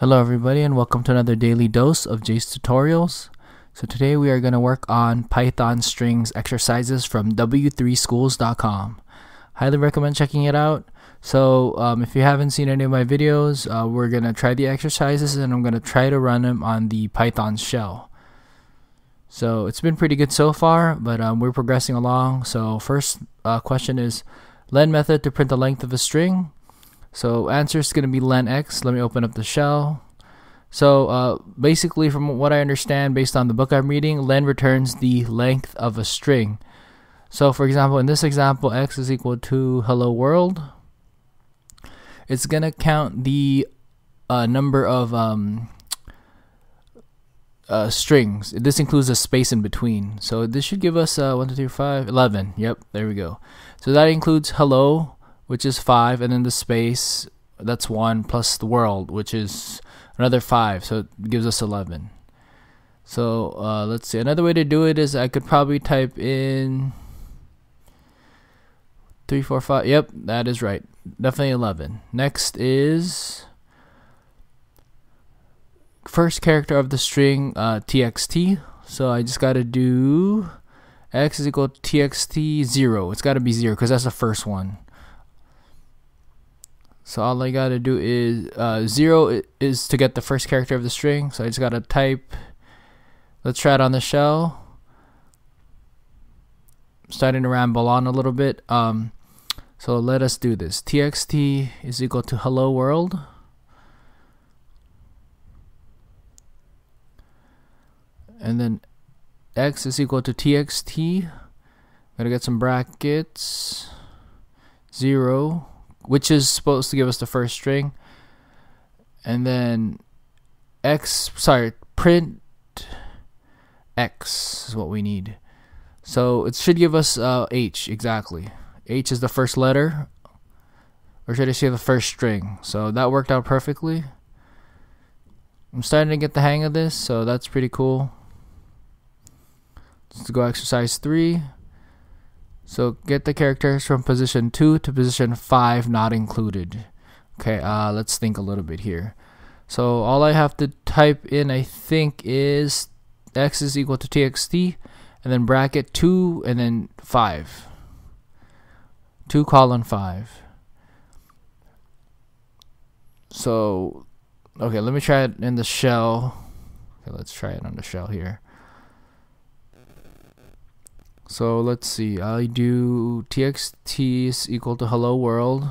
Hello everybody and welcome to another daily dose of Jay's tutorials. So today we are going to work on Python strings exercises from w3schools.com. Highly recommend checking it out. So if you haven't seen any of my videos, we're going to try the exercises and I'm going to try to run them on the Python shell. So it's been pretty good so far, but we're progressing along. So first question is len method to print the length of a string. So answer is going to be len x. Let me open up the shell. So basically, from what I understand based on the book I'm reading, len returns the length of a string. So for example, in this example, x is equal to hello world. It's going to count the number of strings. This includes a space in between. So this should give us 1, 2, 3, 5, 11. Yep, there we go. So that includes hello, which is 5, and then the space, that's 1, plus the world, which is another 5, so it gives us 11. So let's see, another way to do it is I could probably type in 3, 4, 5. Yep, that is right, definitely 11. Next is first character of the string txt. So I just got to do x is equal to txt 0. It's got to be 0 because that's the first one. So all I gotta do is 0 is to get the first character of the string. So I just gotta type. Let's try it on the shell. I'm starting to ramble on a little bit. So let us do this. Txt is equal to hello world. And then x is equal to txt. Gotta get some brackets. 0. Which is supposed to give us the first string, and then print x is what we need. So it should give us h, exactly. H is the first letter, or should I say the first string. So that worked out perfectly. I'm starting to get the hang of this, so that's pretty cool. Let's go exercise 3. So get the characters from position 2 to position 5 not included. Okay, let's think a little bit here. So all I have to type in, I think, is x is equal to txt, and then bracket 2 and then 5. 2 colon 5. So, okay, let me try it in the shell. Okay, let's try it on the shell here. So let's see, I do txt is equal to hello world.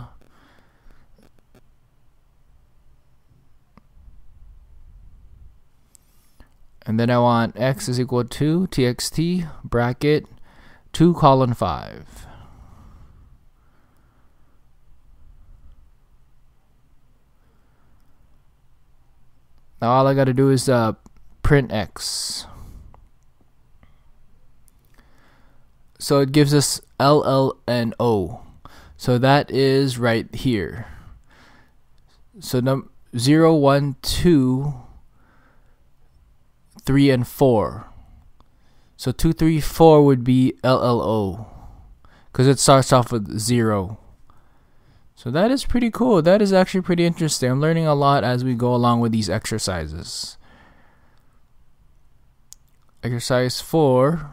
And then I want x is equal to txt bracket 2 colon 5. Now all I gotta do is print x. So it gives us LL and O. So that is right here. So 0, 1, 2, 3, and 4. So 2, 3, 4 would be LLO because it starts off with 0. So that is pretty cool. That is actually pretty interesting. I'm learning a lot as we go along with these exercises. Exercise 4.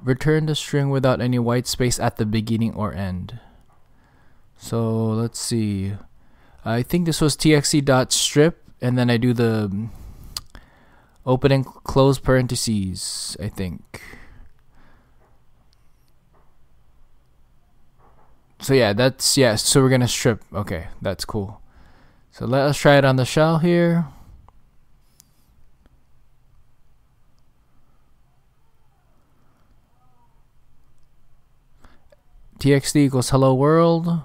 Return the string without any white space at the beginning or end. So let's see. I think this was txt.strip, and then I do the open and close parentheses, I think. So yeah, so we're gonna strip. Okay, that's cool. So let us try it on the shell here. txt equals hello world.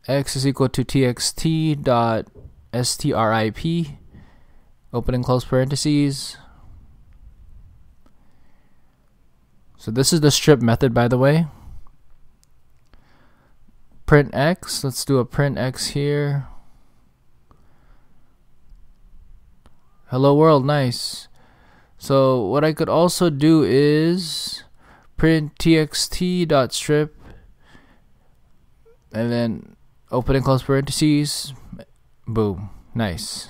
X is equal to txt dot strip. Open and close parentheses. So this is the strip method, by the way. Print x. Let's do a print x here. Hello world, nice. So what I could also do is print txt.strip and then open and close parentheses, Boom. Nice.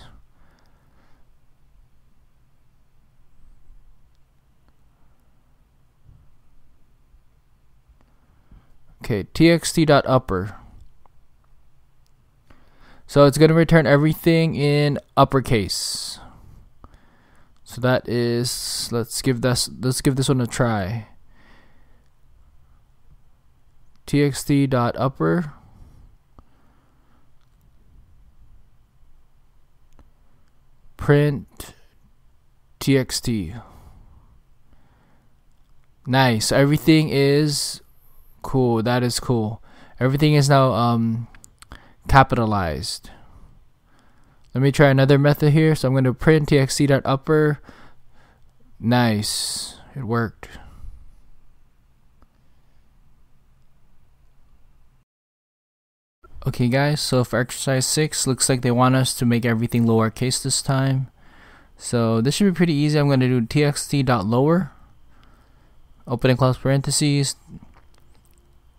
Okay, txt.upper. So it's going to return everything in uppercase. So that is, let's give this one a try. txt.upper. Print txt. Nice. Everything is cool. That is cool. Everything is now capitalized. Let me try another method here. So I'm going to print txt.upper. Nice. It worked. Okay guys, so for exercise 6, looks like they want us to make everything lowercase this time. So this should be pretty easy. I'm going to do txt.lower. Open and close parentheses.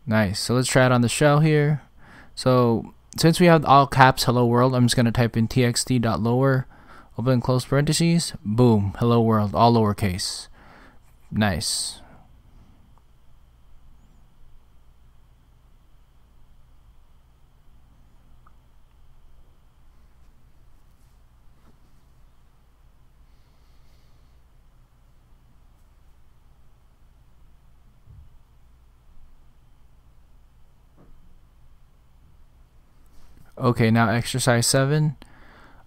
Nice. So let's try it on the shell here. So since we have all caps hello world, I'm just going to type in txt.lower. Open and close parentheses. Boom. Hello world. All lowercase. Nice. Okay, now exercise 7.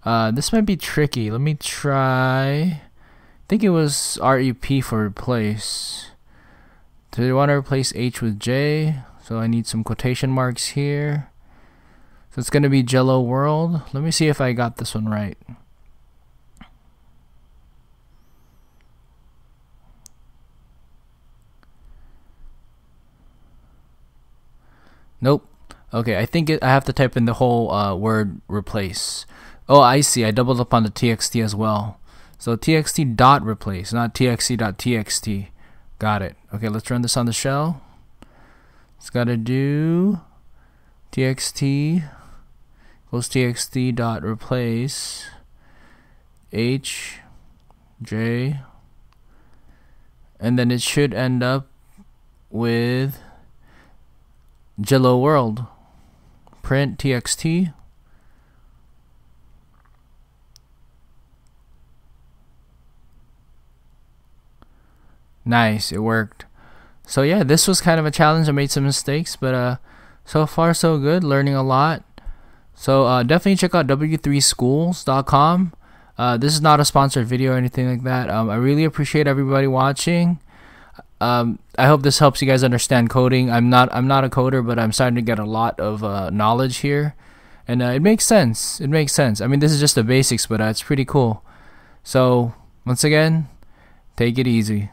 This might be tricky. Let me try. I think it was REP for replace. Do they want to replace H with J? So I need some quotation marks here. So it's going to be Jello World. Let me see if I got this one right. Nope. Okay, I think I have to type in the whole word replace. Oh, I see. I doubled up on the txt as well. So txt dot replace, not txt.txt. Got it. Okay, let's run this on the shell. It's got to do txt equals txt dot replace h j, and then it should end up with Jello World. Print txt. Nice, it worked. So yeah, this was kind of a challenge. I made some mistakes, but so far so good. Learning a lot. So definitely check out w3schools.com. This is not a sponsored video or anything like that. I really appreciate everybody watching. I hope this helps you guys understand coding. I'm not a coder, but I'm starting to get a lot of knowledge here, and it makes sense. It makes sense. I mean, this is just the basics, but it's pretty cool. So once again, take it easy.